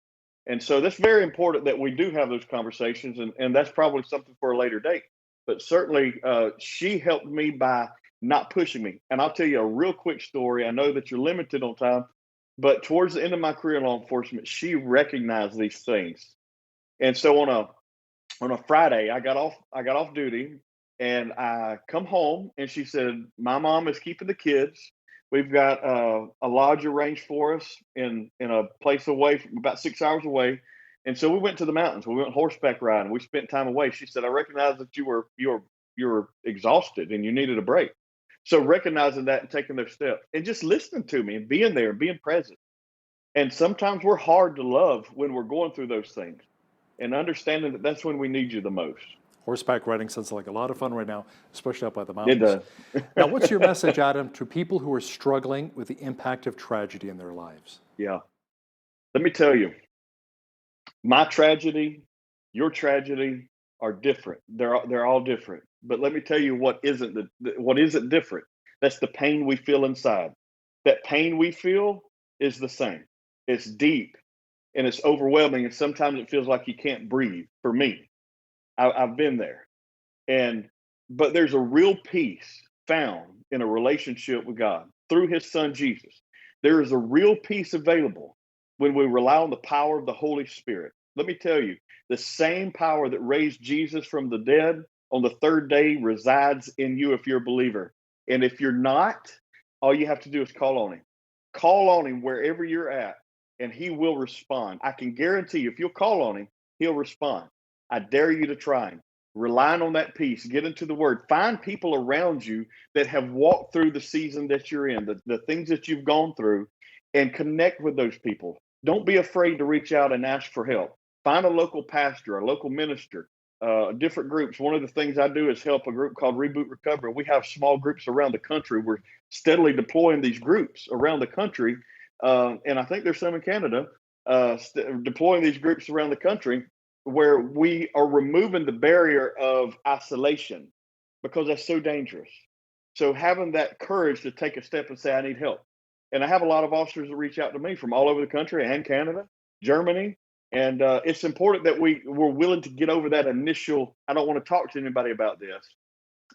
And so that's very important that we do have those conversations, and that's probably something for a later date. But certainly she helped me by not pushing me. And I'll tell you a real quick story. I know that you're limited on time, but towards the end of my career in law enforcement, she recognized these things. And so on a Friday, I got off duty, and I come home, and she said, "My mom is keeping the kids. We've got a lodge arranged for us in a place away, from about 6 hours away." And so we went to the mountains. We went horseback riding. We spent time away. She said, "I recognize that you were exhausted and you needed a break." So recognizing that and taking those steps and just listening to me and being there and being present. And sometimes we're hard to love when we're going through those things, and understanding that that's when we need you the most. Horseback riding sounds like a lot of fun right now, especially up by the mountains. It does. Now, what's your message, Adam, to people who are struggling with the impact of tragedy in their lives? Yeah. Let me tell you, my tragedy, your tragedy are different. They're all different. But let me tell you what isn't different. That's the pain we feel inside. That pain we feel is the same. It's deep and it's overwhelming, and sometimes it feels like you can't breathe. For me, I've been there. But there's a real peace found in a relationship with God through His Son Jesus. There is a real peace available when we rely on the power of the Holy Spirit. Let me tell you, the same power that raised Jesus from the dead on the third day resides in you if you're a believer. And if you're not, all you have to do is call on Him. Call on Him wherever you're at, and He will respond. I can guarantee you, if you'll call on Him, He'll respond. I dare you to try Him. relying on that peace, get into the word, find people around you that have walked through the season that you're in, the things that you've gone through, and connect with those people. Don't be afraid to reach out and ask for help. Find a local pastor, a local minister, different groups. One of the things I do is help a group called Reboot Recovery. We have small groups around the country. We're steadily deploying these groups around the country. And I think there's some in Canada, deploying these groups around the country where we are removing the barrier of isolation, because that's so dangerous. So having that courage to take a step and say, I need help. And I have a lot of officers that reach out to me from all over the country and Canada, Germany. And it's important that we're willing to get over that initial, I don't want to talk to anybody about this,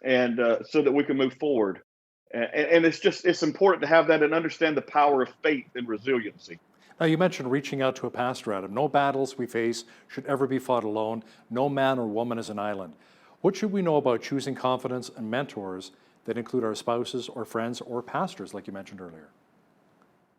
and so that we can move forward. And it's important to have that and understand the power of faith and resiliency. Now, you mentioned reaching out to a pastor, Adam. No battles we face should ever be fought alone. No man or woman is an island. What should we know about choosing confidence and mentors that include our spouses or friends or pastors, like you mentioned earlier?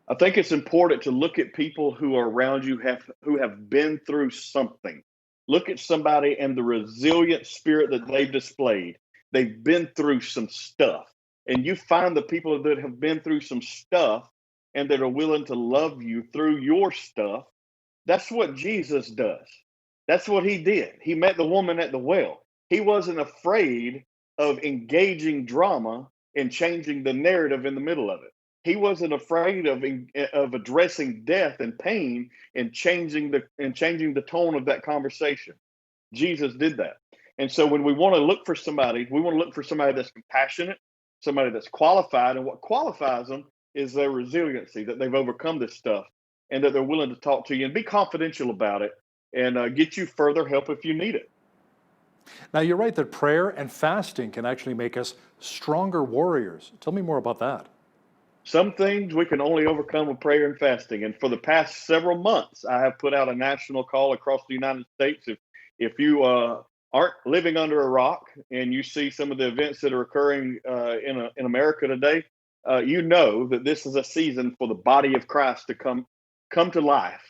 I think it's important to look at people who are around you who have been through something. Look at somebody and the resilient spirit that they've displayed. They've been through some stuff. And you find the people that have been through some stuff and that are willing to love you through your stuff. That's what Jesus does. That's what he did. He met the woman at the well. He wasn't afraid of engaging drama and changing the narrative in the middle of it. He wasn't afraid of addressing death and pain and changing the tone of that conversation. Jesus did that. And so when we want to look for somebody, we want to look for somebody that's compassionate, somebody that's qualified. And what qualifies them is their resiliency, that they've overcome this stuff and that they're willing to talk to you and be confidential about it and get you further help if you need it. Now, you're right that prayer and fasting can actually make us stronger warriors. Tell me more about that. Some things we can only overcome with prayer and fasting. And for the past several months, I have put out a national call across the United States. If you aren't living under a rock and you see some of the events that are occurring in America today, you know that this is a season for the body of Christ to come to life,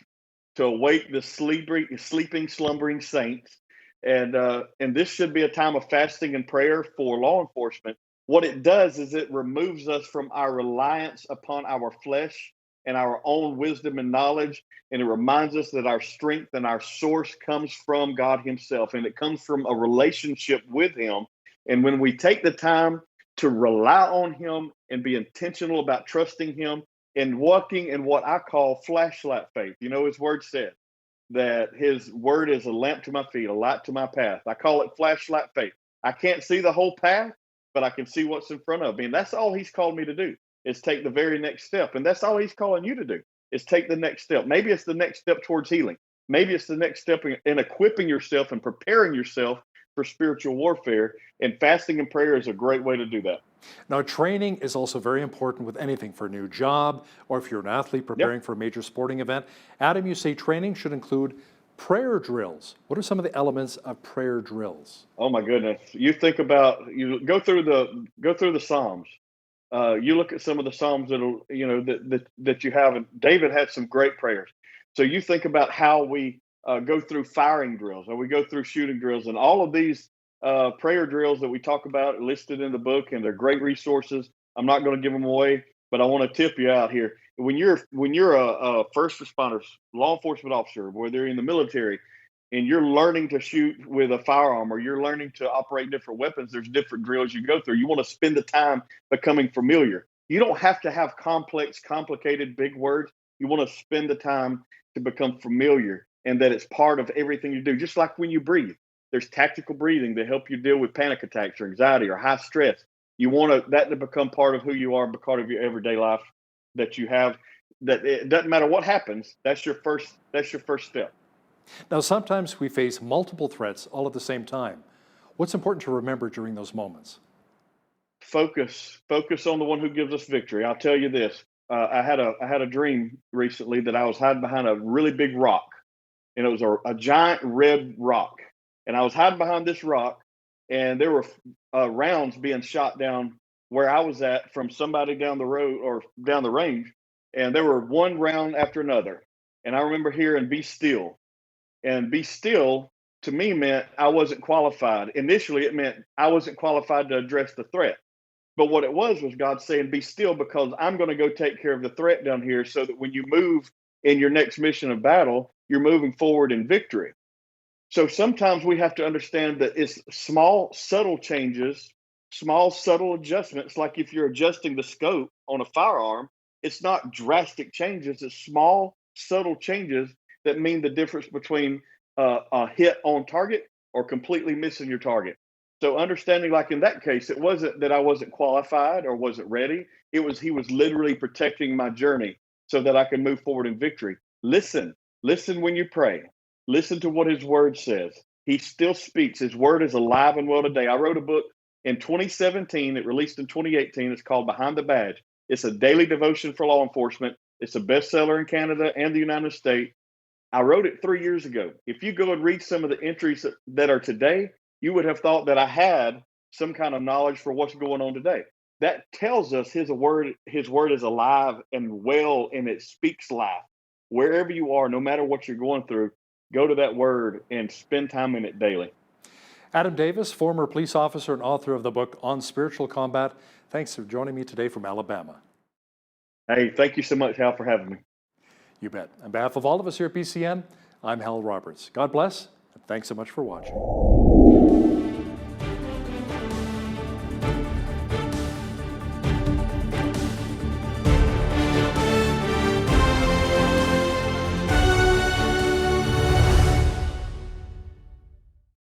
to awake the sleeping, slumbering saints. And this should be a time of fasting and prayer for law enforcement. What it does is it removes us from our reliance upon our flesh and our own wisdom and knowledge. And it reminds us that our strength and our source comes from God himself. And it comes from a relationship with him. And when we take the time to rely on him and be intentional about trusting him and walking in what I call flashlight faith, his word said that his word is a lamp to my feet, a light to my path. I call it flashlight faith. I can't see the whole path, but I can see what's in front of me. And that's all he's called me to do, is take the very next step. And that's all he's calling you to do, is take the next step. Maybe it's the next step towards healing. Maybe it's the next step in equipping yourself and preparing yourself for spiritual warfare. And fasting and prayer is a great way to do that. Now, training is also very important with anything, for a new job, or if you're an athlete preparing for a major sporting event. Adam, you say training should include prayer drills. What are some of the elements of prayer drills? Oh my goodness! You think about, you go through the Psalms. You look at some of the Psalms that you have, and David had some great prayers. So you think about how we go through firing drills, or we go through shooting drills, and all of these prayer drills that we talk about are listed in the book, and they're great resources. I'm not going to give them away, but I want to tip you out here. When you're a first responder, law enforcement officer, whether you're in the military, and you're learning to shoot with a firearm, or you're learning to operate different weapons, there's different drills you go through. You want to spend the time becoming familiar. You don't have to have complex, complicated, big words. You want to spend the time to become familiar, and that it's part of everything you do. Just like when you breathe, there's tactical breathing to help you deal with panic attacks or anxiety or high stress. You want that to become part of who you are, because of your everyday life that you have. That it doesn't matter what happens. That's your first step. Now, sometimes we face multiple threats all at the same time. What's important to remember during those moments? Focus on the one who gives us victory. I'll tell you this. I had a dream recently that I was hiding behind a really big rock, and it was a giant red rock. And I was hiding behind this rock, and there were rounds being shot down where I was at from somebody down the road or down the range. And there were one round after another. And I remember hearing, "Be still." And "be still" to me meant I wasn't qualified. Initially, it meant I wasn't qualified to address the threat. But what it was God saying, be still, because I'm going to go take care of the threat down here, so that when you move in your next mission of battle, you're moving forward in victory. So sometimes we have to understand that it's small, subtle changes, small, subtle adjustments. Like if you're adjusting the scope on a firearm, it's not drastic changes. It's small, subtle changes that mean the difference between a hit on target or completely missing your target. So understanding, like in that case, it wasn't that I wasn't qualified or wasn't ready. It was he was literally protecting my journey so that I can move forward in victory. Listen when you pray. Listen to what his word says. He still speaks. His word is alive and well today. I wrote a book in 2017. It released in 2018. It's called Behind the Badge. It's a daily devotion for law enforcement. It's a bestseller in Canada and the United States. I wrote it 3 years ago. If you go and read some of the entries that are today, you would have thought that I had some kind of knowledge for what's going on today. That tells us his word is alive and well, and it speaks life. Wherever you are, no matter what you're going through, go to that word and spend time in it daily. Adam Davis, former police officer and author of the book On Spiritual Combat, thanks for joining me today from Alabama. Hey, thank you so much, Hal, for having me. You bet. On behalf of all of us here at PCN, I'm Hal Roberts. God bless, and thanks so much for watching.